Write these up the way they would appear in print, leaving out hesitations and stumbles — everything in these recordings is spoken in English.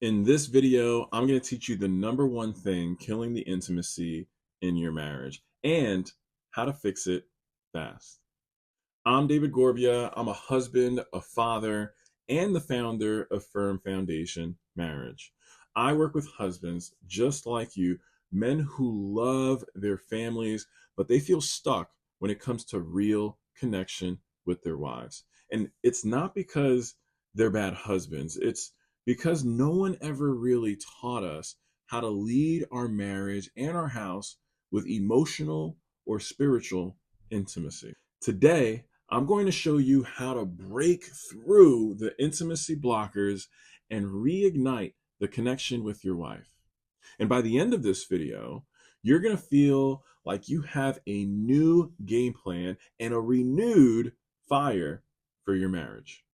In this video, I'm going to teach you the number one thing killing the intimacy in your marriage and how to fix it fast. I'm David Gorbia. I'm a husband, a father, and the founder of Firm Foundation Marriage. I work with husbands just like you, men who love their families, but they feel stuck when it comes to real connection with their wives. And it's not because they're bad husbands, it's because no one ever really taught us how to lead our marriage and our house with emotional or spiritual intimacy. Today, I'm going to show you how to break through the intimacy blockers and reignite the connection with your wife. And by the end of this video, you're going to feel like you have a new game plan and a renewed fire for your marriage.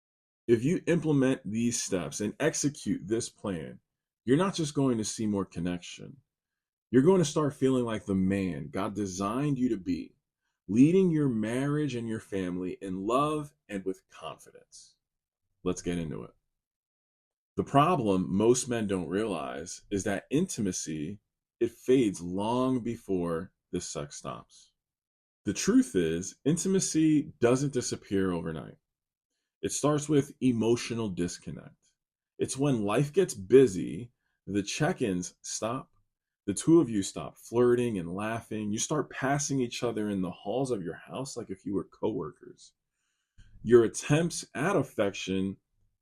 If you implement these steps and execute this plan, you're not just going to see more connection. You're going to start feeling like the man God designed you to be, leading your marriage and your family in love and with confidence. Let's get into it. The problem most men don't realize is that intimacy, it fades long before the sex stops. The truth is, intimacy doesn't disappear overnight. It starts with emotional disconnect. It's when life gets busy, the check-ins stop, the two of you stop flirting and laughing. You start passing each other in the halls of your house like if you were coworkers. Your attempts at affection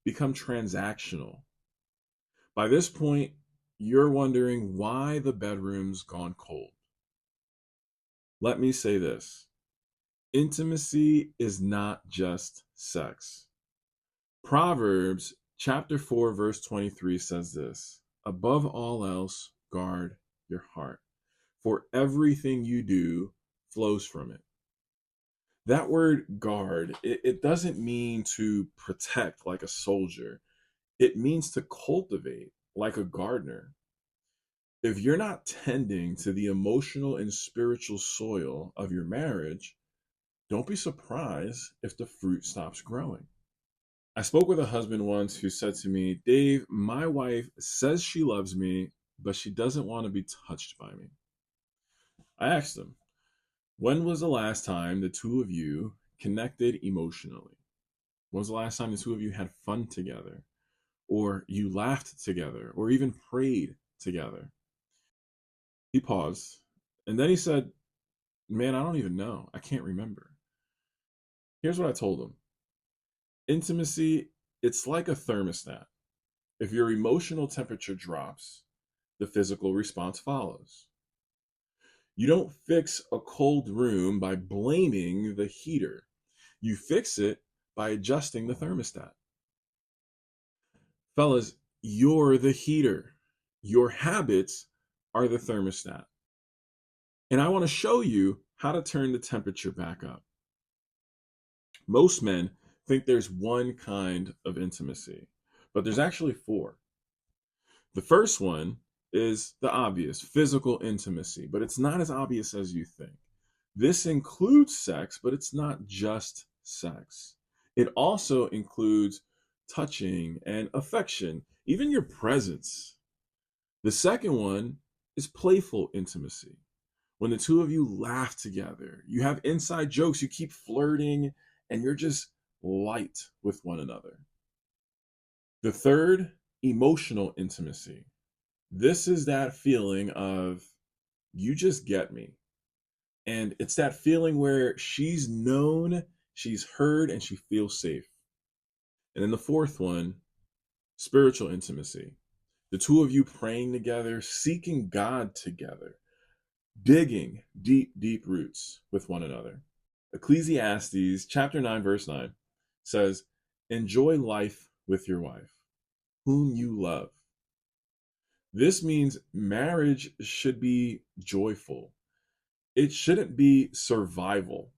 become transactional. By this point, you're wondering why the bedroom's gone cold. Let me say this. Intimacy is not just sex. Proverbs chapter 4 verse 23 says this, above all else, guard your heart, for everything you do flows from it. That word guard, it doesn't mean to protect like a soldier. It means to cultivate like a gardener. If you're not tending to the emotional and spiritual soil of your marriage, don't be surprised if the fruit stops growing. I spoke with a husband once who said to me, Dave, my wife says she loves me, but she doesn't want to be touched by me. I asked him, when was the last time the two of you connected emotionally? When was the last time the two of you had fun together? Or you laughed together? Or even prayed together? He paused, and then he said, man, I don't even know. I can't remember. Here's what I told him. Intimacy, it's like a thermostat. If your emotional temperature drops, the physical response follows. You don't fix a cold room by blaming the heater. You fix it by adjusting the thermostat. Fellas, you're the heater. Your habits are the thermostat. And I want to show you how to turn the temperature back up. Most men think there's one kind of intimacy, but there's actually four. The first one is the obvious physical intimacy, but it's not as obvious as you think. This includes sex, but it's not just sex. It also includes touching and affection, even your presence. The second one is playful intimacy. When the two of you laugh together, you have inside jokes, you keep flirting, and you're just light with one another. The third, emotional intimacy. This is that feeling of you just get me. And it's that feeling where she's known, she's heard, and she feels safe. And then the fourth one, spiritual intimacy. The two of you praying together, seeking God together, digging deep, deep roots with one another. Ecclesiastes chapter 9, verse 9 says, enjoy life with your wife, whom you love. This means marriage should be joyful. It shouldn't be survival.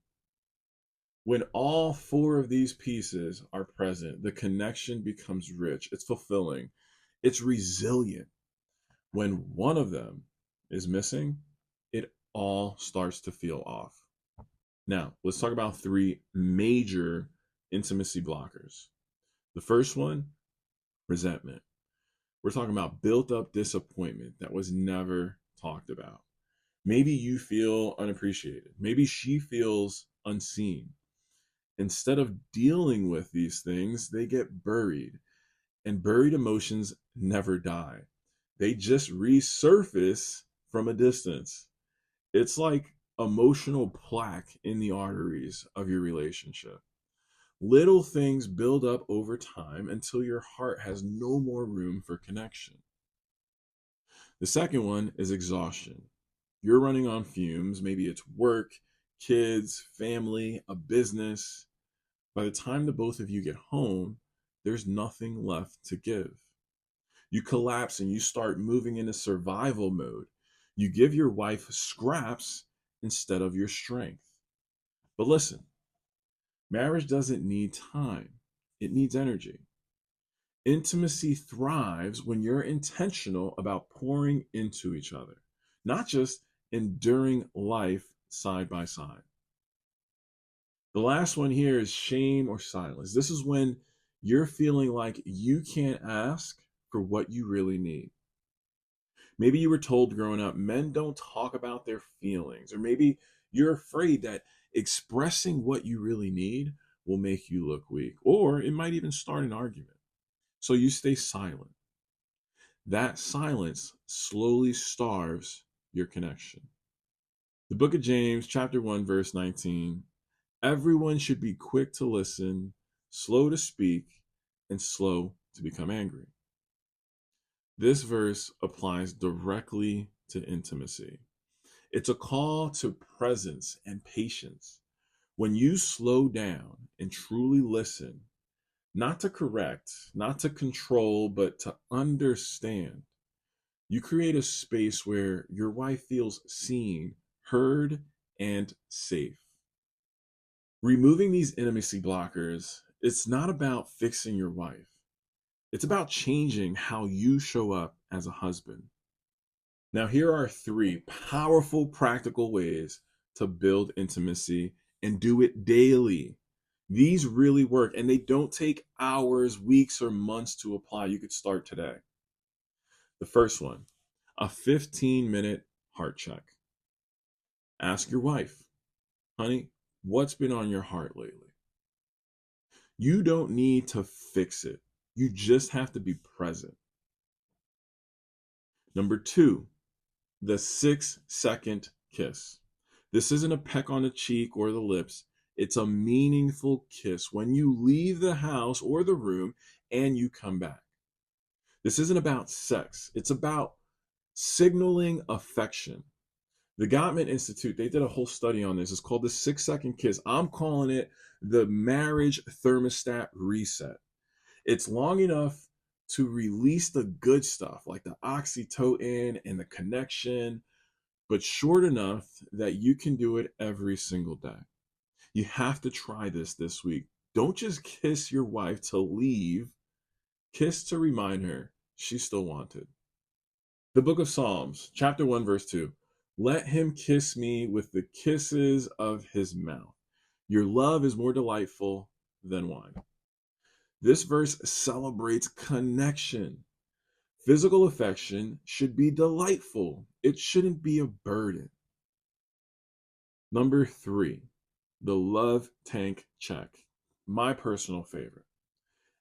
When all four of these pieces are present, the connection becomes rich, it's fulfilling, it's resilient. When one of them is missing, it all starts to feel off. Now, let's talk about three major intimacy blockers. The first one, resentment. We're talking about built up disappointment that was never talked about. Maybe you feel unappreciated. Maybe she feels unseen. Instead of dealing with these things, they get buried. And buried emotions never die, they just resurface from a distance. It's like emotional plaque in the arteries of your relationship. Little things build up over time until your heart has no more room for connection. The second one is exhaustion. You're running on fumes. Maybe it's work, kids, family, a business. By the time the both of you get home, there's nothing left to give. You collapse and you start moving into survival mode. You give your wife scraps instead of your strength. But listen, marriage doesn't need time, it needs energy. Intimacy thrives when you're intentional about pouring into each other, not just enduring life side by side. The last one here is shame or silence. This is when you're feeling like you can't ask for what you really need. Maybe you were told growing up, men don't talk about their feelings, or maybe you're afraid that expressing what you really need will make you look weak, or it might even start an argument. So you stay silent. That silence slowly starves your connection. The book of James, chapter 1, verse 19. Everyone should be quick to listen, slow to speak, and slow to become angry. This verse applies directly to intimacy. It's a call to presence and patience. When you slow down and truly listen, not to correct, not to control, but to understand, you create a space where your wife feels seen, heard, and safe. Removing these intimacy blockers, it's not about fixing your wife. It's about changing how you show up as a husband. Now, here are three powerful, practical ways to build intimacy and do it daily. These really work and they don't take hours, weeks, or months to apply. You could start today. The first one, a 15-minute heart check. Ask your wife, honey, what's been on your heart lately? You don't need to fix it. You just have to be present. Number two, the 6-second kiss. This isn't a peck on the cheek or the lips. It's a meaningful kiss when you leave the house or the room and you come back. This isn't about sex. It's about signaling affection. The Gottman Institute, they did a whole study on this. It's called the 6-second kiss. I'm calling it the marriage thermostat reset. It's long enough to release the good stuff like the oxytocin and the connection, but short enough that you can do it every single day. You have to try this week. Don't just kiss your wife to leave, kiss to remind her she's still wanted. The book of Psalms, chapter 1, verse 2. Let him kiss me with the kisses of his mouth. Your love is more delightful than wine. This verse celebrates connection. Physical affection should be delightful. It shouldn't be a burden. Number 3, the love tank check. My personal favorite.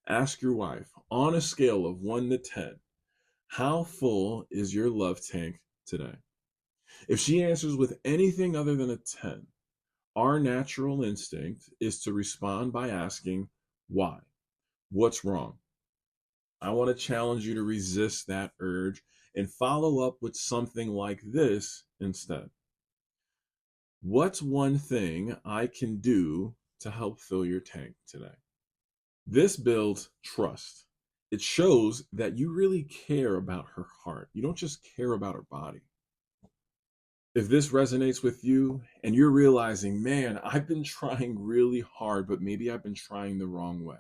Ask your wife, on a scale of 1 to 10, how full is your love tank today? If she answers with anything other than a 10, our natural instinct is to respond by asking, why? What's wrong? I want to challenge you to resist that urge and follow up with something like this instead. What's one thing I can do to help fill your tank today? This builds trust. It shows that you really care about her heart. You don't just care about her body. If this resonates with you and you're realizing, man, I've been trying really hard, but maybe I've been trying the wrong way,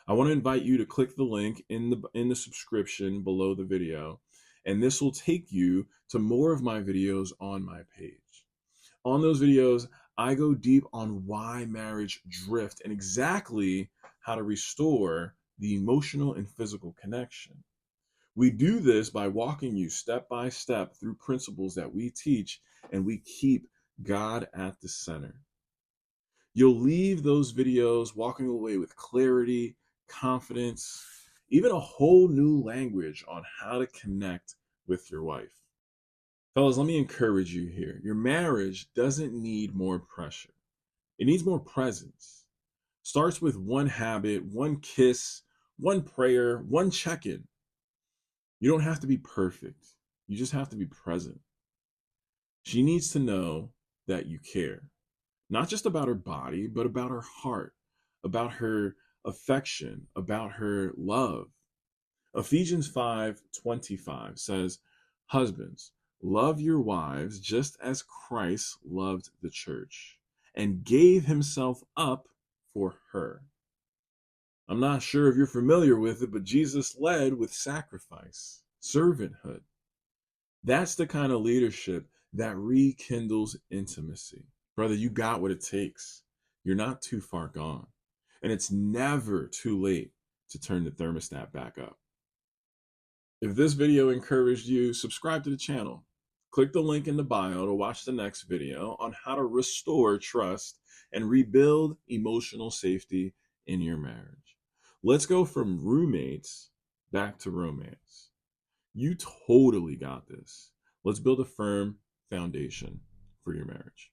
I want to invite you to click the link in the subscription below the video, and this will take you to more of my videos on my page. On those videos, I go deep on why marriage drift and exactly how to restore the emotional and physical connection. We do this by walking you step by step through principles that we teach, and we keep God at the center. You'll leave those videos walking away with clarity, confidence, even a whole new language on how to connect with your wife. Fellas, let me encourage you here. Your marriage doesn't need more pressure. It needs more presence. Starts with one habit, one kiss, one prayer, one check-in. You don't have to be perfect. You just have to be present. She needs to know that you care, not just about her body, but about her heart, about her affection, about her love. Ephesians 5:25 says, "Husbands, love your wives just as Christ loved the church and gave himself up for her." I'm not sure if you're familiar with it, but Jesus led with sacrifice, servanthood. That's the kind of leadership that rekindles intimacy. Brother, you got what it takes. You're not too far gone. And it's never too late to turn the thermostat back up. If this video encouraged you, subscribe to the channel. Click the link in the bio to watch the next video on how to restore trust and rebuild emotional safety in your marriage. Let's go from roommates back to romance. You totally got this. Let's build a firm foundation for your marriage.